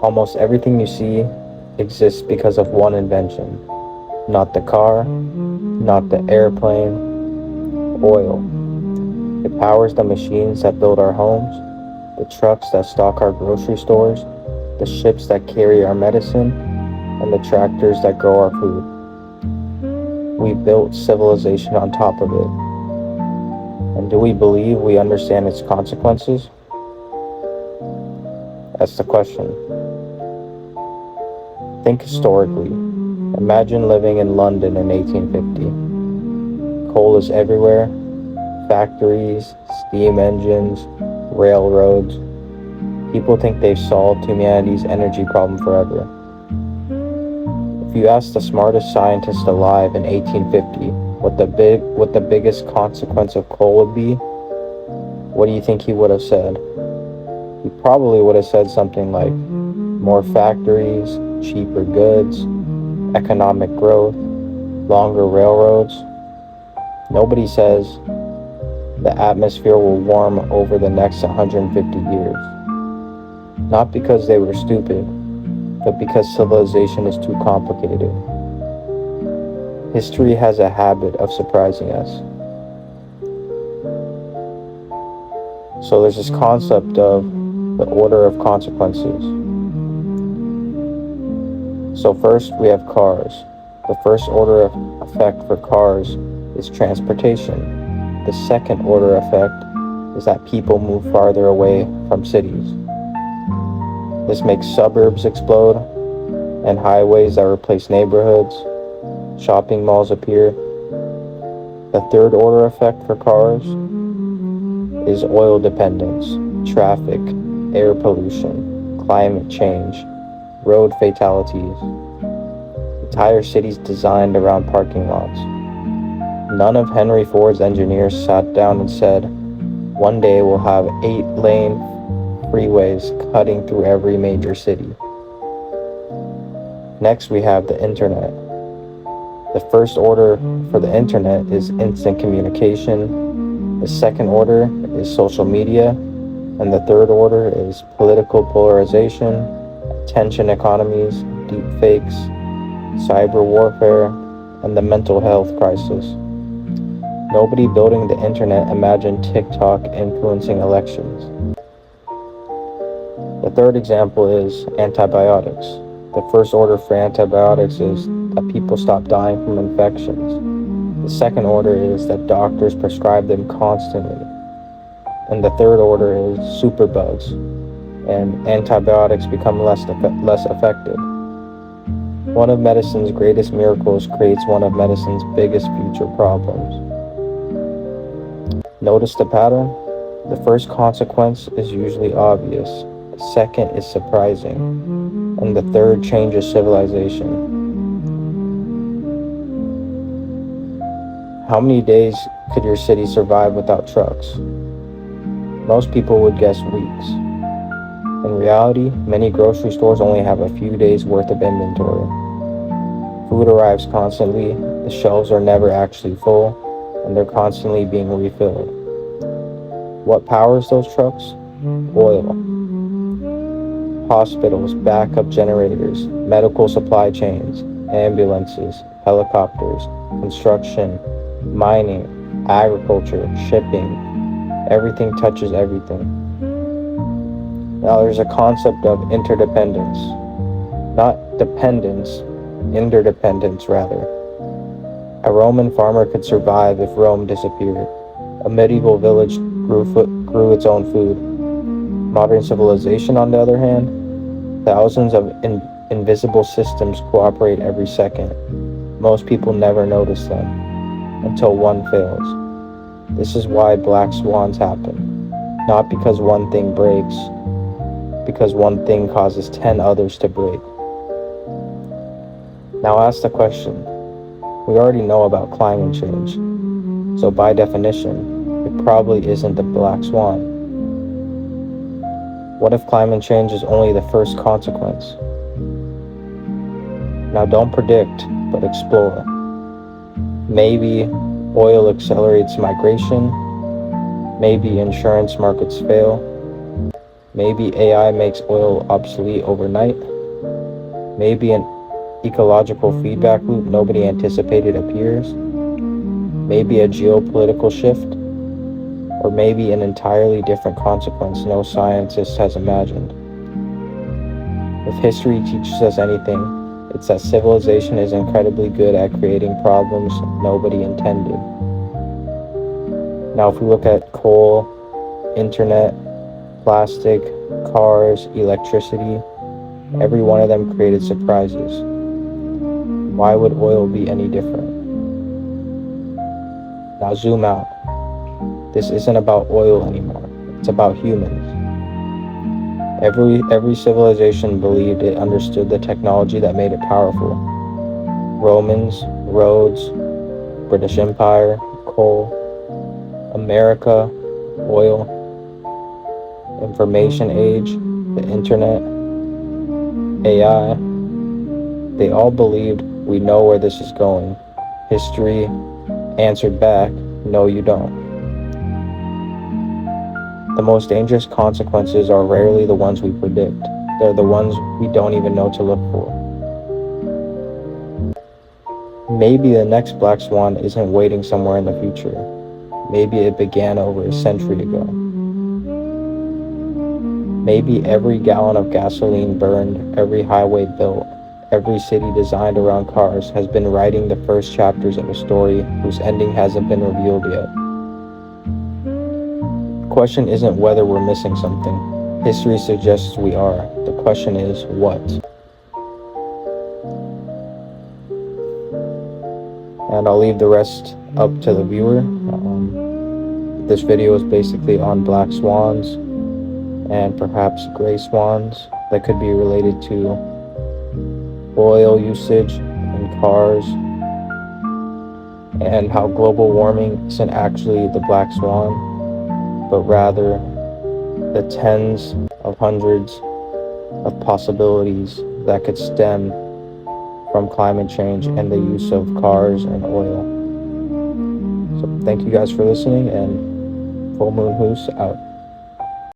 Almost everything you see exists because of one invention. Not the car, not the airplane, oil. It powers the machines that build our homes, the trucks that stock our grocery stores, the ships that carry our medicine, and the tractors that grow our food. We built civilization on top of it. And do we believe we understand its consequences? That's the question. Think historically. Imagine living in London in 1850. Coal is everywhere. Factories, steam engines, railroads. People think they've solved humanity's energy problem forever. If you ask the smartest scientist alive in 1850 what the biggest consequence of coal would be, what do you think he would have said? He probably would have said something like more factories, cheaper goods, economic growth, longer railroads. Nobody says the atmosphere will warm over the next 150 years. Not because they were stupid, but because civilization is too complicated. History has a habit of surprising us. So there's this concept of the order of consequences. So first we have cars. The first order of effect for cars is transportation. The second order effect is that people move farther away from cities. This makes suburbs explode and highways that replace neighborhoods. Shopping malls appear. The third order effect for cars is oil dependence, traffic, air pollution, climate change, road fatalities. Entire cities designed around parking lots. None of Henry Ford's engineers sat down and said, one day we'll have 8-lane freeways cutting through every major city. Next we have the internet. The first order for the internet is instant communication. The second order is social media. And the third order is political polarization, attention economies, deep fakes, cyber warfare, and the mental health crisis. Nobody building the internet imagined TikTok influencing elections. The third example is antibiotics. The first order for antibiotics is that people stop dying from infections. The second order is that doctors prescribe them constantly. And the third order is superbugs, and antibiotics become less effective. One of medicine's greatest miracles creates one of medicine's biggest future problems. Notice the pattern? The first consequence is usually obvious, the second is surprising, and the third changes civilization. How many days could your city survive without trucks? Most people would guess weeks. In reality, many grocery stores only have a few days worth of inventory. Food arrives constantly, the shelves are never actually full, and they're constantly being refilled. What powers those trucks? Oil. Hospitals, backup generators, medical supply chains, ambulances, helicopters, construction, mining, agriculture, shipping. Everything touches everything. Now there's a concept of interdependence. Not dependence, interdependence rather. A Roman farmer could survive if Rome disappeared. A medieval village grew its own food. Modern civilization, on the other hand, thousands of invisible systems cooperate every second. Most people never notice them until one fails. This is why black swans happen. Not because one thing breaks, because one thing causes 10 others to break. Now ask the question. We already know about climate change, so by definition, it probably isn't the black swan. What if climate change is only the first consequence? Now don't predict, but explore. Maybe oil accelerates migration. Maybe insurance markets fail. Maybe AI makes oil obsolete overnight. Maybe an ecological feedback loop nobody anticipated appears. Maybe a geopolitical shift. Or maybe an entirely different consequence no scientist has imagined. If history teaches us anything, it's that civilization is incredibly good at creating problems nobody intended. Now, if we look at coal, internet, plastic, cars, electricity, every one of them created surprises. Why would oil be any different? Now zoom out. This isn't about oil anymore. It's about humans. Every civilization believed it understood the technology that made it powerful. Romans, roads, British Empire, coal, America, oil, information age, the internet, AI. They all believed we know where this is going. History answered back, no you don't. The most dangerous consequences are rarely the ones we predict. They're the ones we don't even know to look for. Maybe the next black swan isn't waiting somewhere in the future. Maybe it began over a century ago. Maybe every gallon of gasoline burned, every highway built, every city designed around cars has been writing the first chapters of a story whose ending hasn't been revealed yet. The question isn't whether we're missing something. History suggests we are. The question is, what? And I'll leave the rest up to the viewer. This video is basically on black swans and perhaps gray swans that could be related to oil usage in cars, and how global warming isn't actually the black swan, but rather the tens of hundreds of possibilities that could stem from climate change and the use of cars and oil. So thank you guys for listening, and Full Moon Hoos out.